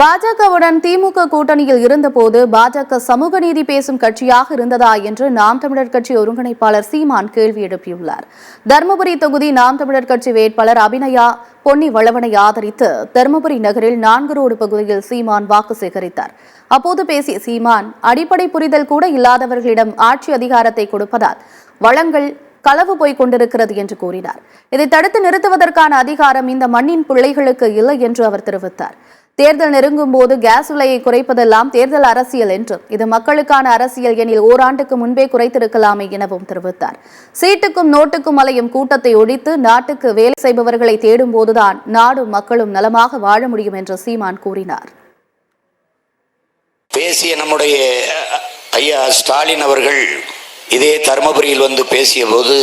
பாஜகவுடன் திமுக கூட்டணியில் இருந்தபோது பாஜக சமூக நீதி பேசும் கட்சியாக இருந்ததா என்று நாம் தமிழர் கட்சி ஒருங்கிணைப்பாளர் சீமான் கேள்வி எழுப்பியுள்ளார். தருமபுரி தொகுதி நாம் தமிழர் கட்சி வேட்பாளர் அபிநயா பொன்னி வளவனை ஆதரித்து தருமபுரி நகரில் 4 ரோடு பகுதியில் சீமான் வாக்கு சேகரித்தார். அப்போது பேசிய சீமான், அடிப்படை புரிதல் கூட இல்லாதவர்களிடம் ஆட்சி அதிகாரத்தை கொடுப்பதால் வளங்கள் களவு போய்க் கொண்டிருக்கிறது என்று கூறினார். இதை தடுத்து நிறுத்துவதற்கான அதிகாரம் இந்த மண்ணின் பிள்ளைகளுக்கு இல்லை என்று அவர் தெரிவித்தார். தேர்தல் நெருங்கும் போது கேஸ் விலையை குறைப்பதெல்லாம் தேர்தல் அரசியல் என்றும் இது மக்களுக்கான அரசியல் எனில் ஓராண்டுக்கு முன்பே குறைத்திருக்கலாமே எனவும் தெரிவித்தார். சீட்டுக்கும் நோட்டுக்கும் அலையும் கூட்டத்தை ஒழித்து நாட்டுக்கு வேலை செய்பவர்களை தேடும் போதுதான் நாடும் மக்களும் நலமாக வாழ முடியும் என்று சீமான் கூறினார். பேசிய நம்முடைய ஐயா ஸ்டாலின் அவர்கள் இதே தருமபுரியில் வந்து பேசிய போது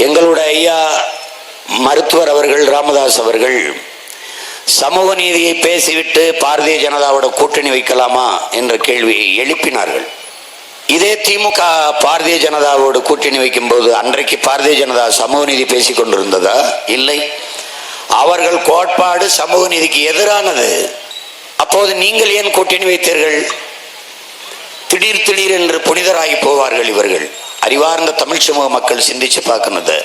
எங்களுடைய ஐயா மருத்துவர் அவர்கள் ராமதாஸ் அவர்கள் சமூக நீதியை பேசிவிட்டு பாரதிய ஜனதாவோட கூட்டணி வைக்கலாமா என்ற கேள்வியை எழுப்பினார்கள். இதே திமுக பாரதிய ஜனதாவோடு கூட்டணி வைக்கும் போது அன்றைக்கு பாரதிய ஜனதா சமூக நீதி பேசிக் கொண்டிருந்ததா? இல்லை. அவர்கள் கோட்பாடு சமூக நீதிக்கு எதிரானது. அப்போது நீங்கள் ஏன் கூட்டணி வைத்தீர்கள்? திடீர் என்று புனிதராகி போவார்கள் இவர்கள். அறிவார்ந்த தமிழ் சமூக மக்கள் சிந்திச்சு பார்க்கணுது.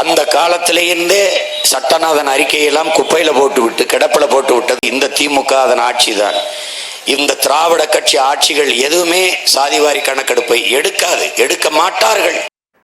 அந்த காலத்திலேருந்தே சட்டநாதன் அறிக்கையெல்லாம் குப்பையில போட்டு விட்டு கிடப்பில போட்டு விட்டது இந்த திமுக அதன் ஆட்சி தான். இந்த திராவிட கட்சி ஆட்சிகள் எதுவுமே சாதிவாரி கணக்கெடுப்பை எடுக்க மாட்டார்கள்.